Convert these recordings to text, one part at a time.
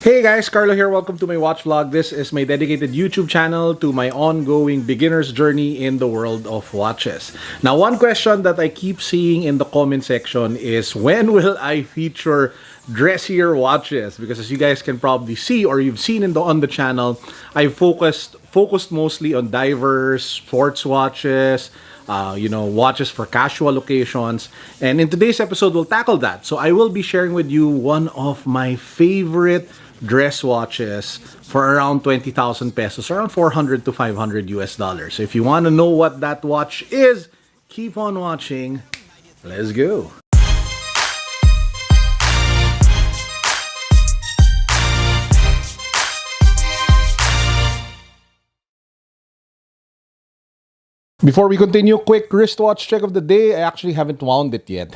Hey guys, Carlo here. Welcome to my watch vlog. This is my dedicated YouTube channel to my ongoing beginner's journey in the world of watches. Now, one question that I keep seeing in the comment section is when will I feature dressier watches? Because as you guys can probably see or you've seen on the channel, I focused mostly on divers, sports watches, watches for casual occasions. And in today's episode, we'll tackle that. So I will be sharing with you one of my favorite dress watches for around 20,000 pesos, around 400 to 500 US dollars. So if you want to know what that watch is, keep on watching. Let's go. Before we continue, quick wristwatch check of the day. I actually haven't wound it yet.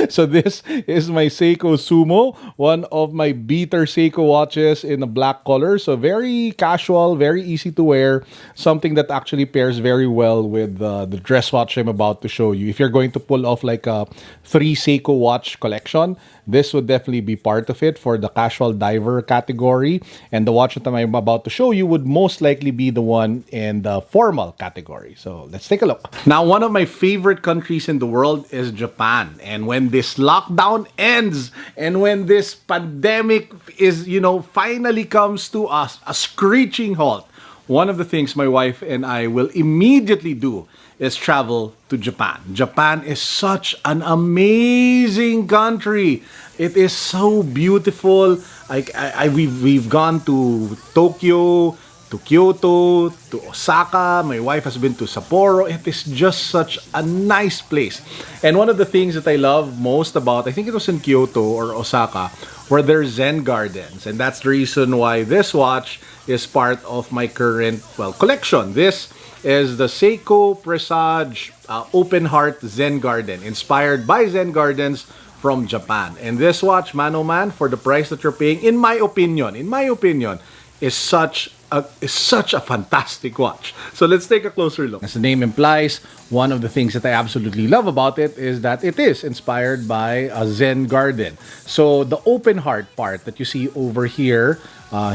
So this is my Seiko Sumo, one of my beater Seiko watches in a black color. So very casual, very easy to wear. Something that actually pairs very well with the dress watch I'm about to show you. If you're going to pull off like a 3 Seiko watch collection, this would definitely be part of it for the casual diver category. And the watch that I'm about to show you would most likely be the one in the formal category. So let's take a look. Now, one of my favorite countries in the world is Japan. And when this lockdown ends and when this pandemic is, finally comes to us, a screeching halt, one of the things my wife and I will immediately do is travel to Japan. Japan is such an amazing country. It is so beautiful. We've gone to Tokyo, to Kyoto, to Osaka. My wife has been to Sapporo. It is just such a nice place. And one of the things that I love most about, I think it was in Kyoto or Osaka, were their Zen Gardens. And that's the reason why this watch is part of my current, collection. This is the Seiko Presage Open Heart Zen Garden, inspired by Zen Gardens from Japan. And this watch, man oh man, for the price that you're paying, in my opinion, is such a fantastic watch. So let's take a closer look. As the name implies, one of the things that I absolutely love about it is that it is inspired by a Zen garden. So the open heart part that you see over here,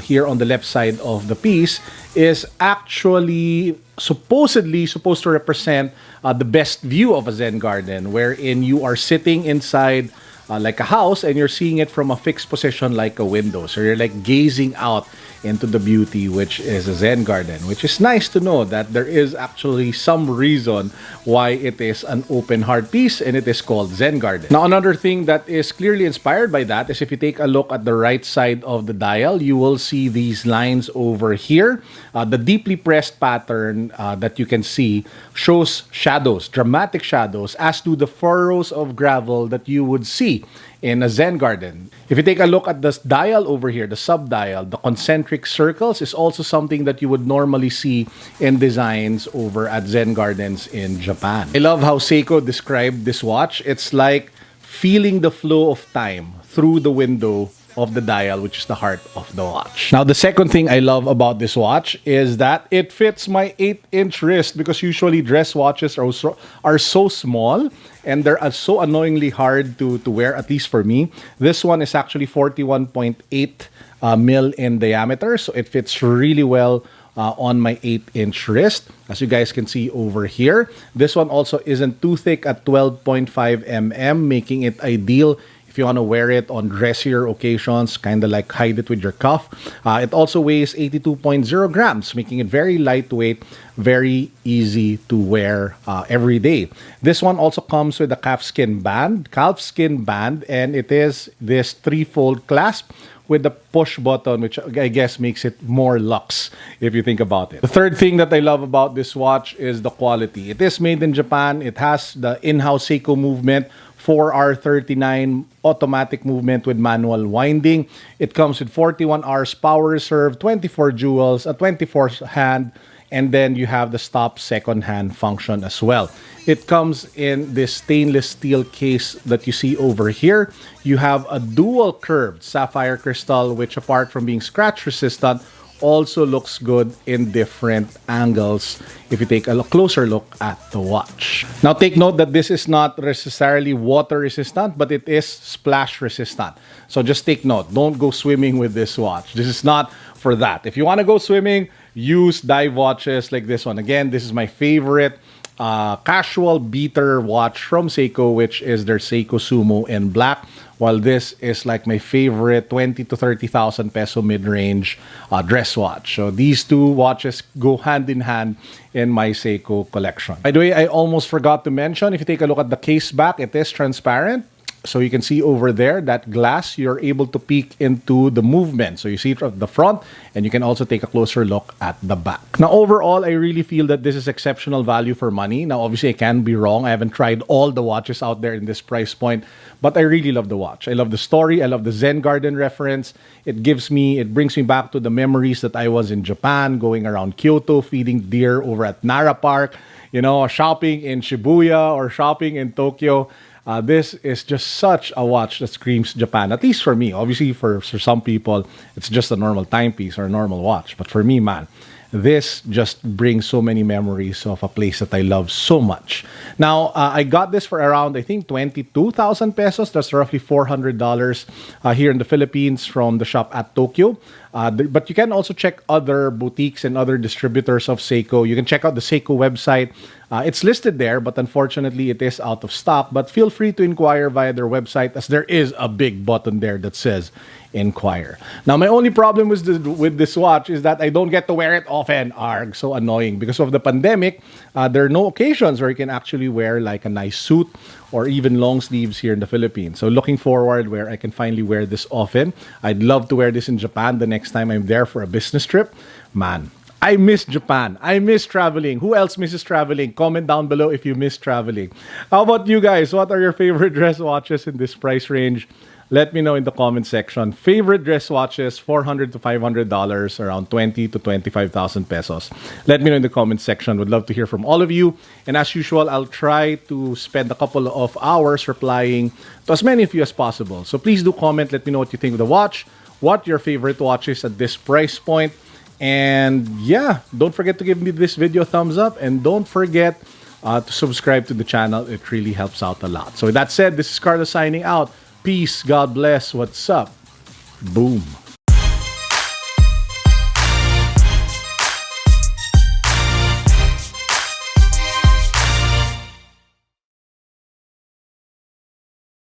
here on the left side of the piece, is actually supposedly supposed to represent the best view of a Zen garden, wherein you are sitting inside like a house and you're seeing it from a fixed position like a window. So you're like gazing out into the beauty which is a Zen garden, which is nice to know that there is actually some reason why it is an open heart piece and it is called Zen Garden. Now, another thing that is clearly inspired by that is if you take a look at the right side of the dial, you will see these lines over here. The deeply pressed pattern that you can see shows shadows, dramatic shadows, as do the furrows of gravel that you would see in a Zen garden. If you take a look at this dial over here, the sub-dial, the concentric circles is also something that you would normally see in designs over at Zen Gardens in Japan. I love how Seiko described this watch. It's like feeling the flow of time through the window of the dial, which is the heart of the watch. Now, the second thing I love about this watch is that it fits my 8-inch wrist, because usually dress watches are so small and they're so annoyingly hard to wear, at least for me. This one is actually 41.8 mil in diameter, so it fits really well on my 8-inch wrist, as you guys can see over here. This one also isn't too thick at 12.5 mm, making it ideal if you want to wear it on dressier occasions, kind of like hide it with your cuff. It also weighs 82.0 grams, making it very lightweight, very easy to wear every day. This one also comes with a calfskin band, and it is this 3-fold clasp with the push button, which I guess makes it more luxe if you think about it. The third thing that I love about this watch is the quality. It is made in Japan. It has the in-house Seiko movement, 4R39 automatic movement with manual winding. It comes with 41 hours power reserve, 24 jewels, a 24th hand, and then you have the stop second hand function as well. It comes in this stainless steel case that you see over here. You have a dual curved sapphire crystal, which apart from being scratch resistant, also looks good in different angles if you take a closer look at the watch. Now take note that this is not necessarily water resistant, but it is splash resistant. So just take note, don't go swimming with this watch. This is not for that. If you want to go swimming, use dive watches like this one. Again, this is my favorite casual beater watch from Seiko, which is their Seiko Sumo in black, while this is like my favorite 20 to 30,000 peso mid-range dress watch. So these two watches go hand in hand in my Seiko collection. By the way, I almost forgot to mention, if you take a look at the case back, it is transparent. So you can see over there, that glass, you're able to peek into the movement. So you see it at the front, and you can also take a closer look at the back. Now, overall, I really feel that this is exceptional value for money. Now, obviously, I can be wrong. I haven't tried all the watches out there in this price point, but I really love the watch. I love the story. I love the Zen Garden reference. It brings me back to the memories that I was in Japan, going around Kyoto, feeding deer over at Nara Park, you know, shopping in Shibuya or shopping in Tokyo. This is just such a watch that screams Japan, at least for me. Obviously, for some people, it's just a normal timepiece or a normal watch. But for me, man, this just brings so many memories of a place that I love so much. Now, I got this for around, I think, 22,000 pesos. That's roughly $400 here in the Philippines from the shop at Tokyo. But you can also check other boutiques and other distributors of Seiko. You can check out the Seiko website. It's listed there, but unfortunately, it is out of stock. But feel free to inquire via their website, as there is a big button there that says inquire. Now, my only problem with this watch is that I don't get to wear it often. Arg, so annoying. Because of the pandemic, there are no occasions where you can actually wear like a nice suit or even long sleeves here in the Philippines. So looking forward where I can finally wear this often. I'd love to wear this in Japan the next time I'm there for a business trip. Man, I miss Japan. I miss traveling. Who else misses traveling? Comment down below if you miss traveling. How about you guys? What are your favorite dress watches in this price range? Let me know in the comment section. Favorite dress watches, $400 to $500, around 20 to 25,000 pesos. Let me know in the comment section. Would love to hear from all of you. And as usual, I'll try to spend a couple of hours replying to as many of you as possible. So please do comment. Let me know what you think of the watch, what your favorite watch is at this price point. And yeah, don't forget to give me this video a thumbs up. And don't forget to subscribe to the channel. It really helps out a lot. So with that said, this is Carlo signing out. Peace. God bless. What's up? Boom.